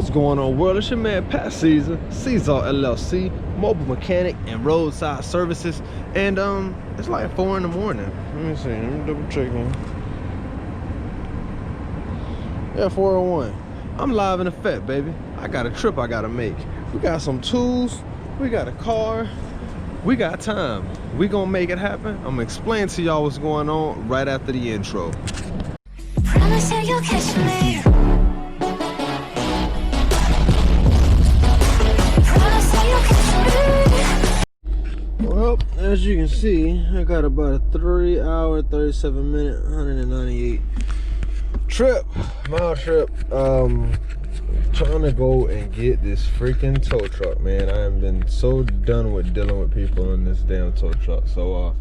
What's going on, world? It's your man Pat SEASALL LLC, mobile mechanic and roadside services. And it's like 4 in the morning. Let me see, let me double check here. Yeah, 4:01. I'm live in effect, baby. I got a trip I gotta make. We got some tools, we got a car, we got time. We gonna make it happen. I'm gonna explain to y'all what's going on right after the intro. Promise you you'll catch me. Well, as you can see, I got about a 3 hour, 37 minute, 198 mile trip. Trying to go and get this freaking tow truck, man. I have been so done with dealing with people in this damn tow truck. So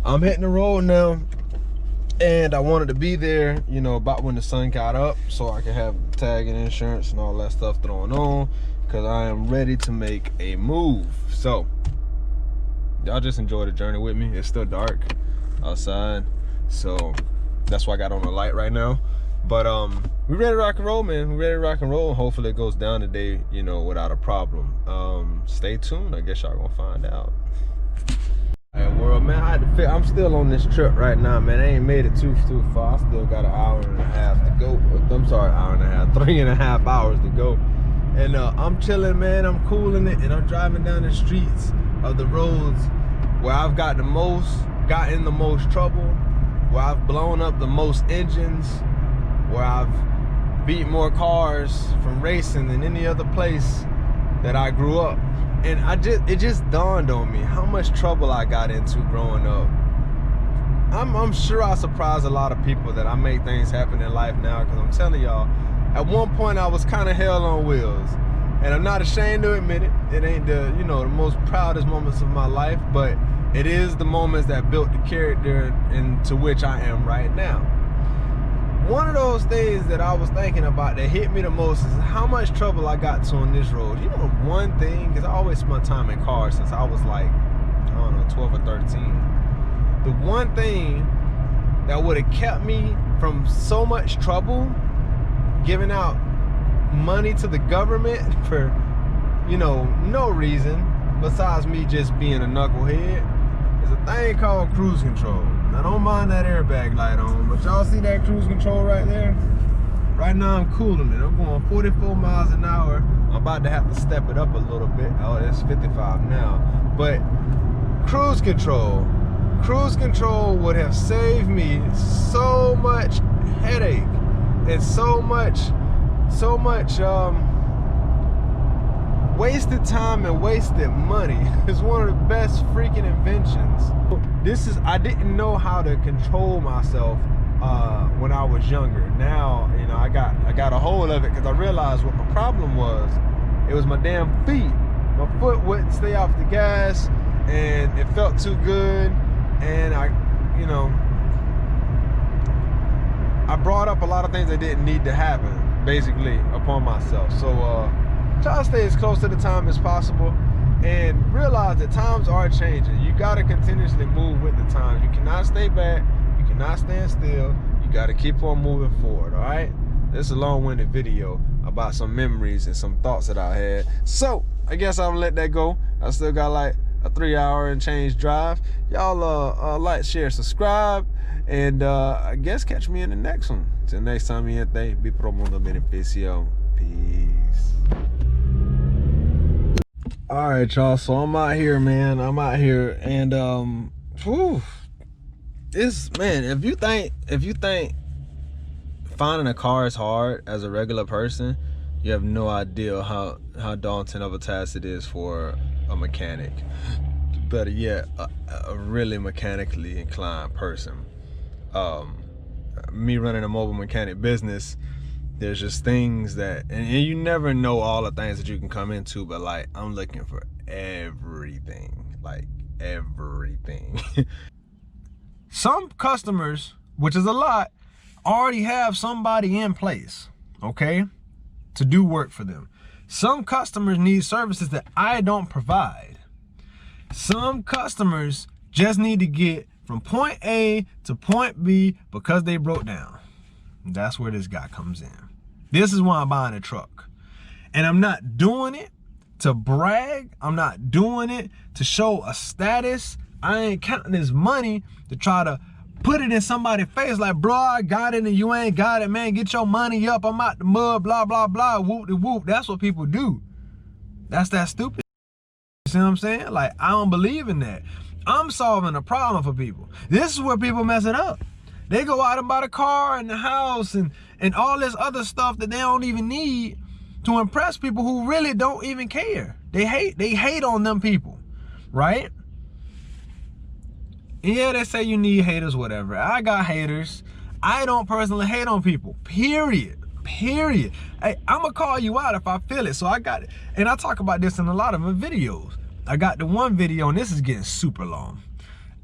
I'm hitting the road now, and I wanted to be there, you know, about when the sun got up so I can have tag and insurance and all that stuff thrown on, because I am ready to make a move. So y'all just enjoy the journey with me. It's still dark outside, so that's why I got on the light right now. But we ready to rock and roll, man. We ready to rock and roll, and hopefully it goes down today, you know, without a problem. Stay tuned. I guess y'all gonna find out. All right, world, man. I'm still on this trip right now, man. I ain't made it too far. I still got an hour and a half to go. I'm sorry, hour and a half, 3.5 hours to go. And I'm chilling, man. I'm cooling it, and I'm driving down the streets of the roads where I've got in the most trouble, where I've blown up the most engines, where I've beat more cars from racing than any other place that I grew up. And it just dawned on me how much trouble I got into growing up. I'm sure I surprised a lot of people that I make things happen in life now, because I'm telling y'all, at one point I was kind of hell on wheels. And I'm not ashamed to admit it. It ain't the, you know, the most proudest moments of my life, but it is the moments that built the character into which I am right now. One of those things that I was thinking about that hit me the most is how much trouble I got to on this road. You know, one thing, because I always spent time in cars since I was like, I don't know, 12 or 13. The one thing that would have kept me from so much trouble, giving out money to the government for, you know, no reason besides me just being a knucklehead, is a thing called cruise control. Now, don't mind that airbag light on, but y'all see that cruise control right there? Right now I'm cooling it. I'm going 44 miles an hour. I'm about to have to step it up a little bit. Oh, it's 55 now. But cruise control would have saved me so much headache and so much wasted time and wasted money. It's one of the best freaking inventions. I didn't know how to control myself when I was younger. Now, you know, I got a hold of it, because I realized what my problem was. It was my damn feet. My foot wouldn't stay off the gas, and it felt too good, and I brought up a lot of things that didn't need to happen, basically, upon myself. So try to stay as close to the time as possible, and realize that times are changing. You got to continuously move with the times. You cannot stay back. You cannot stand still. You got to keep on moving forward, all right? This is a long-winded video about some memories and some thoughts that I had. So I guess I'm gonna let that go. I still got like a 3 hour and change drive. Y'all like, share, subscribe, and I guess catch me in the next one. Till next time, mi gente, vi pro mundo beneficio. Peace. All right, y'all, so I'm out here, man. I'm out here, and it's, man, if you think finding a car is hard as a regular person, you have no idea how daunting of a task it is for a mechanic. Better yet, a really mechanically inclined person. Me running a mobile mechanic business, there's just things that, and you never know all the things that you can come into, but like, I'm looking for everything, like everything. Some customers, which is a lot, already have somebody in place, okay, to do work for them. Some customers need services that I don't provide. Some customers just need to get from point A to point B because they broke down. That's where this guy comes in. This is why I'm buying a truck. And I'm not doing it to brag. I'm not doing it to show a status. I ain't counting this money to try to put it in somebody's face like, bro, I got it and you ain't got it, man. Get your money up. I'm out the mud, blah, blah, blah, whoop-de-whoop. That's what people do. That's that stupid. You see what I'm saying? Like, I don't believe in that. I'm solving a problem for people. This is where people mess it up. They go out and buy the car and the house and all this other stuff that they don't even need to impress people who really don't even care. They hate on them people, right? Yeah, they say you need haters, whatever. I got haters. I don't personally hate on people, period. Hey, I'm gonna call you out if I feel it. So I got it. And I talk about this in a lot of my videos. I got the one video, and this is getting super long.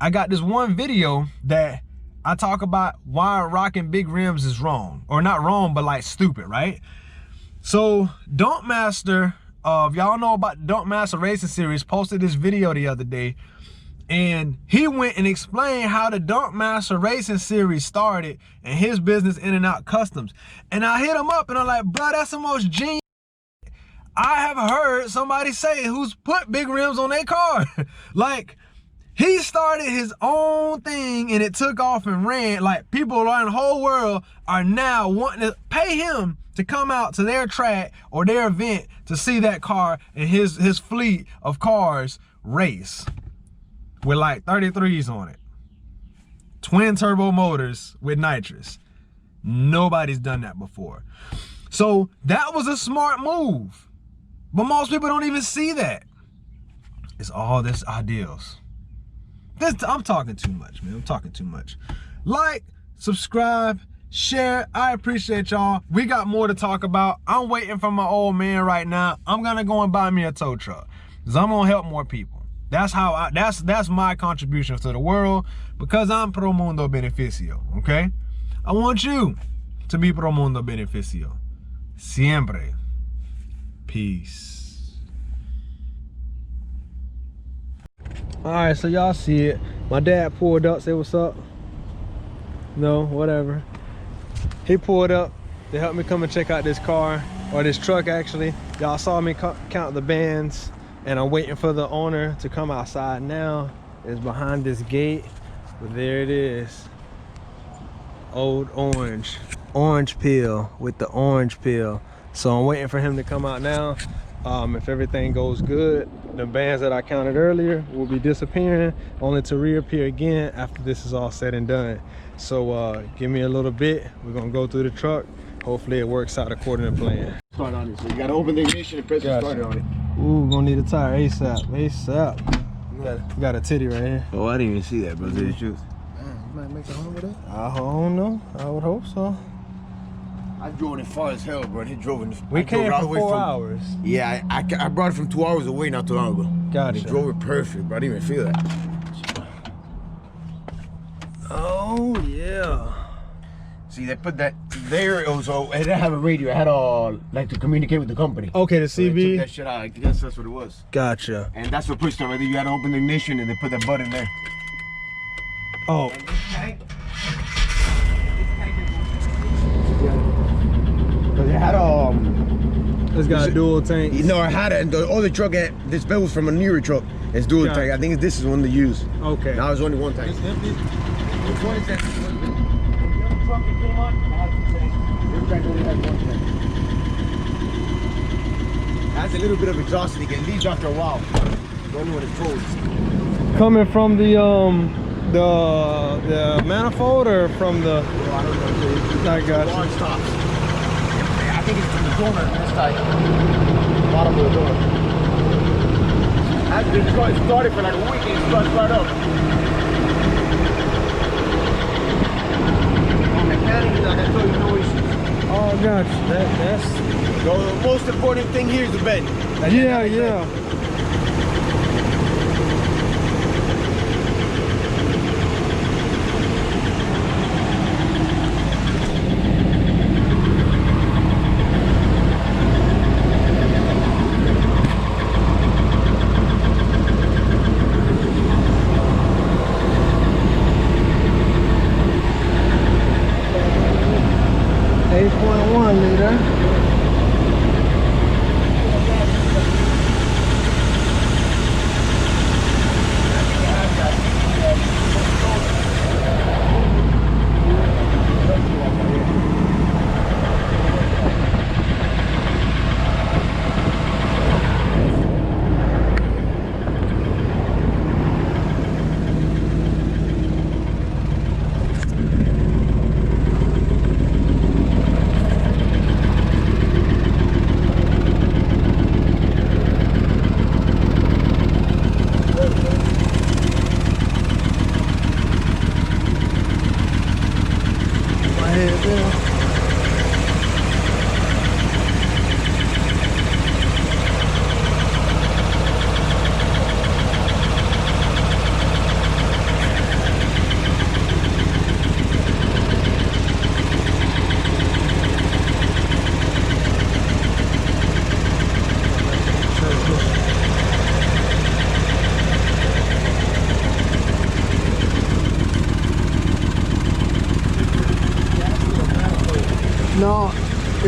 I got this one video that I talk about why rocking big rims is wrong. Or not wrong, but like stupid, right? So Don't Master, if y'all know about the Don't Master Racing Series, posted this video the other day. And he went and explained how the Don't Master Racing Series started and his business In and Out Customs. And I hit him up and I'm like, bro, that's the most genius I have heard somebody say who's put big rims on their car. Like, he started his own thing and it took off and ran. Like, people around the whole world are now wanting to pay him to come out to their track or their event to see that car and his fleet of cars race. With like 33s on it. Twin turbo motors with nitrous. Nobody's done that before. So that was a smart move. But most people don't even see that. It's all this ideals. I'm talking too much, man. I'm talking too much. Like, subscribe, share. I appreciate y'all. We got more to talk about. I'm waiting for my old man right now. I'm gonna go and buy me a tow truck. Because I'm gonna help more people. That's how that's my contribution to the world, because I'm pro mundo beneficio, okay? I want you to be pro mundo beneficio. Siempre. Peace. All right, so y'all see it. My dad pulled up, say what's up. No, whatever. He pulled up to help me come and check out this car, or this truck actually. Y'all saw me count the bands. And I'm waiting for the owner to come outside now. It's behind this gate, but there it is. Old orange. Orange peel with the orange peel. So I'm waiting for him to come out now. If everything goes good, the bands that I counted earlier will be disappearing, only to reappear again after this is all said and done. So give me a little bit. We're gonna go through the truck. Hopefully it works out according to plan. Start on it. So you gotta open the ignition and press the starter on it. Ooh, gonna need a tire ASAP. ASAP. Got a titty right here. Oh, I didn't even see that, bro. Did it shoot? Man, you might make it home with it? I don't know. I would hope so. I drove it far as hell, bro. He drove it. We came for 4 hours. Yeah, I brought it from 2 hours away not too long ago. Gotcha. He drove it perfect, bro. I didn't even feel that. Oh, yeah. See, they put that there. It didn't have a radio. It had like to communicate with the company. Okay, the So they CB. took that shit out. I guess that's what it was. Gotcha. And that's what pushed it right there. You had to open the ignition and they put that button there. Oh. And this tank. Because it had It's got a dual tank. No, I had it, and the other truck had this belt was from a newer truck. It's dual tank. I think this is one to use. Okay. Now it's only one tank. Which one is that? The other truck that came on, I had two tanks. This tank only has one tank. Has a little bit of exhaust leak. It leaves after a while. Only when it's cold. Coming from the manifold or from the? I don't know. I got Large you. stops. I think it's from the door on this side. Bottom of the door. Has been started for like a week and it starts right up. Mechanically, like I told you, no issues. Oh, gotcha. That's. The most important thing here is the bed. Yeah.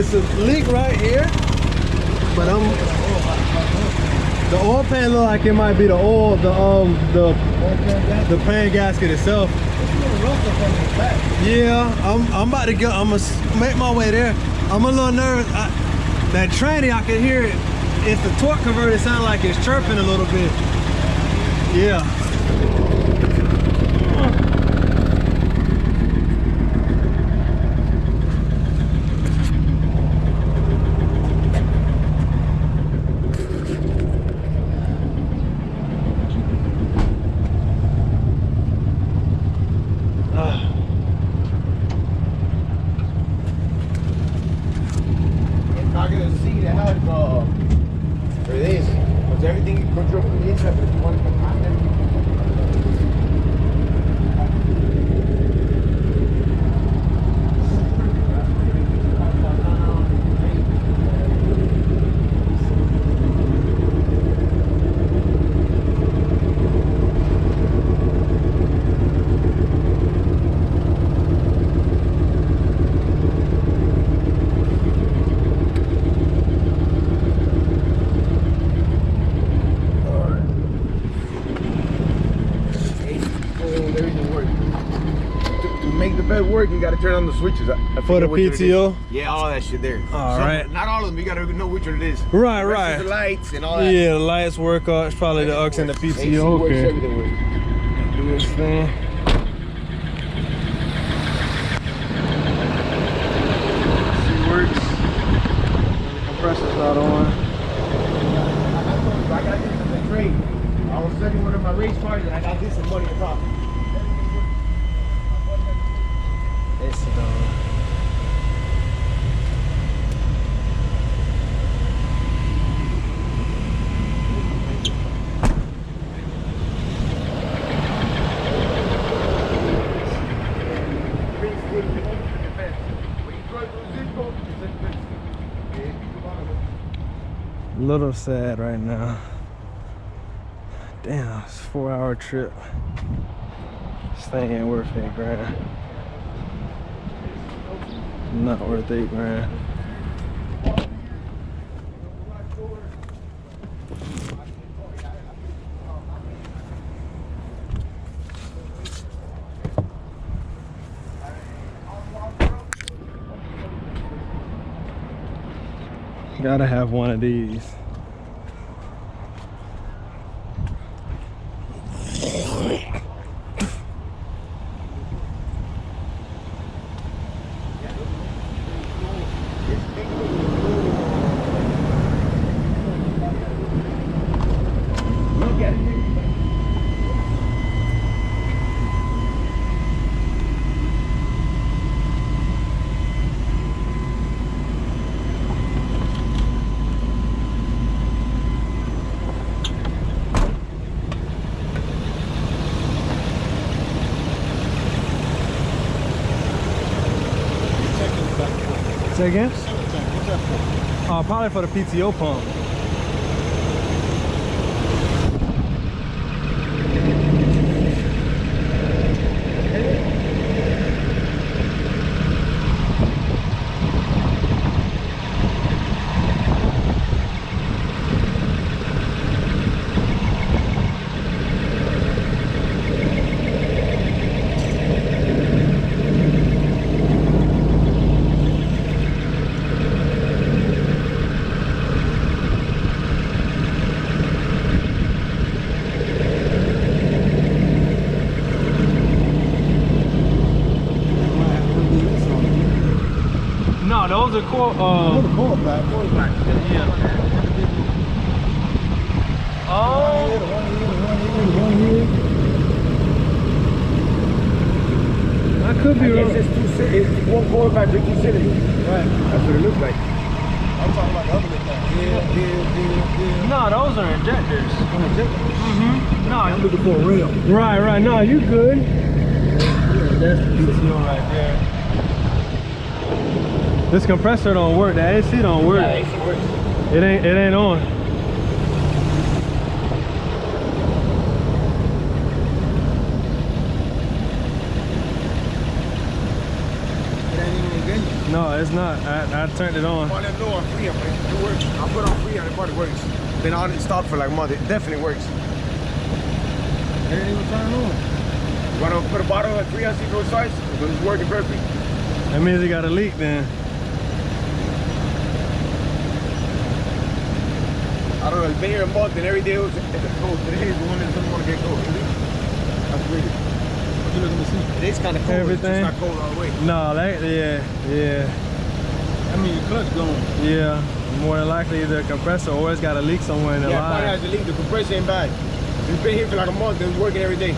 it's a leak right here, but the oil pan look like it might be the oil, the pan gasket itself. Yeah, I'm about to go. I'm gonna make my way there. I'm a little nervous. That tranny, I can hear it. It's the torque converter. It sounds like it's chirping a little bit. Yeah. Everything you control from the inside, but one content. Work, you gotta turn on the switches. For the PTO? Yeah, all that shit there. All right. Not all of them, you gotta know which one it is. Right, right. The lights and all that. Yeah, the lights work out. It's probably the aux and the PTO. AC works, okay. everything works. Do this thing. See, works. The compressor's not on. I got this as a trade. I was studying one of my race cars and I got this and money on top. It's done. A little sad right now. Damn, it's a 4-hour trip. This thing ain't worth $8 grand. Not worth $8 grand. Gotta have one of these. Say again? Probably for the PTO pump. No, those are core. Core black. Yeah. Oh. I could be wrong. It's one core back to 2 cylinders. Right. That's what it looks like. I'm talking about the other thing. No, those are injectors. No, I'm looking for a rail. Right. No, you good. Yeah, that's the PTO right there. This compressor don't work. The AC don't work. Yeah, AC works. It ain't on. It ain't even engaging. No, it's not. I turned it on. I let know on free, but it works. I put on free and it probably works. Then I didn't stop for like a month. It definitely works. It didn't even turn on. You want to put a bottle of 3 on see both sides? Because it's working perfect. That means it got a leak then. I don't know, it's been here a month and every day it was cold. Today is the one that doesn't want to get cold. That's weird. What you looking to see? It is kind of cold. Everything. It's just not cold all the way. No, yeah. I mean, your clutch going. Yeah, more than likely the compressor or it's got a leak somewhere in the Yeah, probably line. has a leak. The compressor ain't bad. It's been here for like a month. It was working every day.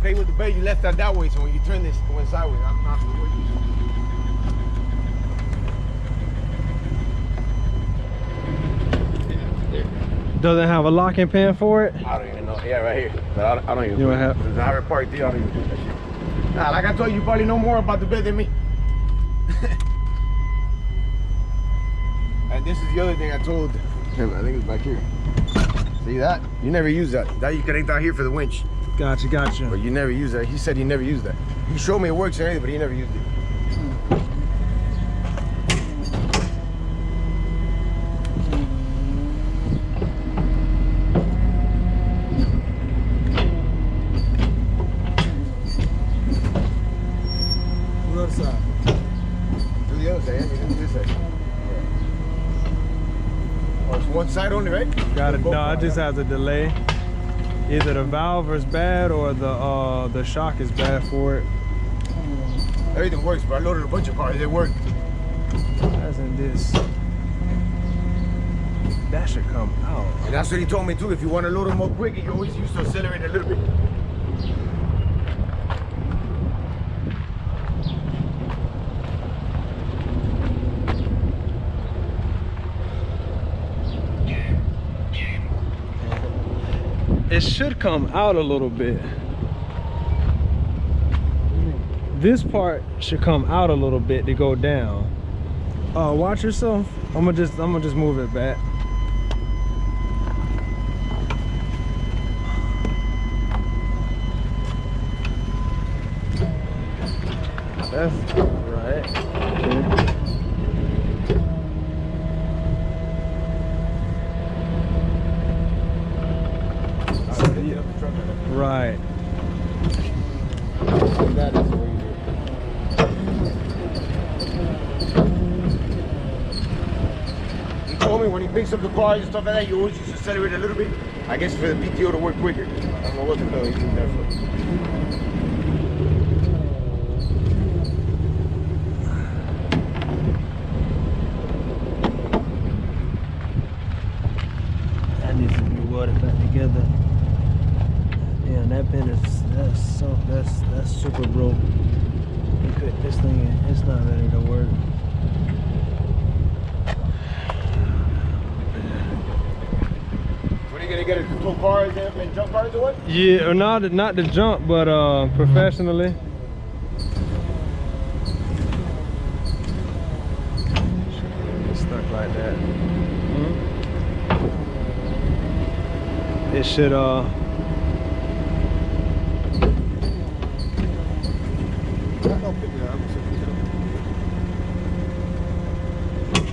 With the bed, you left that way, so when you turn this, it went sideways. I'm not gonna work. Doesn't have a locking pin for it? I don't even know. Yeah, right here. But I don't even. You don't have. There's a higher part there. I don't even do that shit. Nah, like I told you, you probably know more about the bed than me. And this is the other thing I told him. I think it's back here. See that? You never use that. That you connect down here for the winch. Gotcha. But you never use that. He said he never used that. He showed me it works and everything, but he never used it. The other side. Do the other side, yeah? You can do this side. Oh, it's one side only, right? Got it. No, it just has a delay. Either the valve is bad or the shock is bad for it. Everything works, but I loaded a bunch of cars. They work. As in this. That should come out. And that's what he told me too. If you want to load them up quick, you always use to accelerate a little bit. It should come out a little bit. This part should come out a little bit to go down. Watch yourself. I'm gonna just move it back. That's right. Okay. Right. That is the way you do it. He told me when he picks up the cars and stuff like that, you always just accelerate a little bit. I guess for the PTO to work quicker. I don't know what the hell he's doing that for. in jump cars or what? Yeah, or not the jump, but professionally. It's stuck like that. It should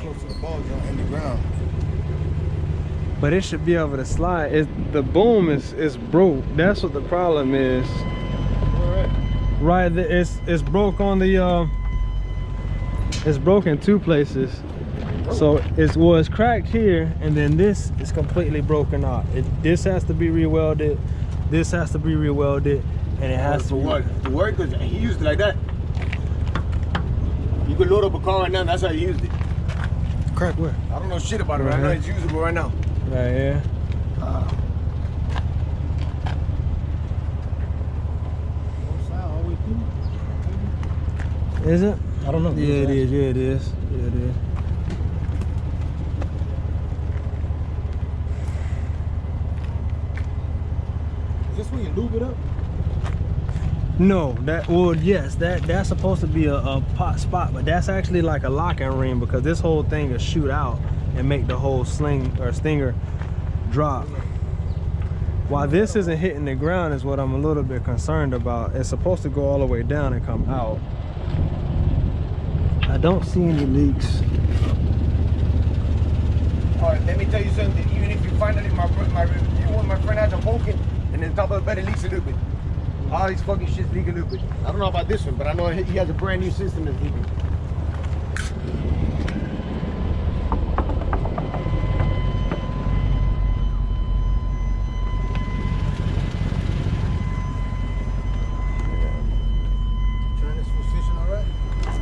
Close to the ball joint in the ground. but it should be able to slide. The boom is broke. That's what the problem is. Right there, it's broke on the it's broke in two places. So it's cracked here, and then this is completely broken out. This has to be rewelded, this has to be rewelded, and it has to what? To work? Cause he used it like that. You could load up a car right now. That's how he used it. Crack where? I don't know shit about it right now. It's usable right now. Right here. Is it? I don't know. Yeah, it is. Yeah, it is. Yeah, it is. Is this when you lube it up? No, yes, that's supposed to be a pot spot, but that's actually like a locking ring, because this whole thing will shoot out and make the whole sling or stinger drop. Why this isn't hitting the ground is what I'm a little bit concerned about. It's supposed to go all the way down and come out. I don't see any leaks. All right, let me tell you something. Even if you find out my friend has a poking, and then top of the bed it leaks a little bit. All these fucking shit's leaking a little bit. I don't know about this one, but I know he has a brand new system that's leaking.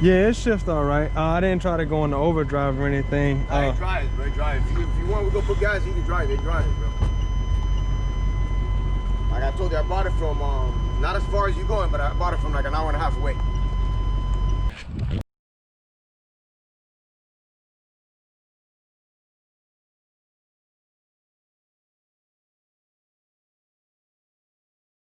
Yeah, it shifts all right. I didn't try to go into overdrive or anything. I drive it, bro. Drive. If you want to go put gas, you can drive it. Drive it, bro. Like I told you, I bought it from not as far as you going, but I bought it from like an hour and a half away.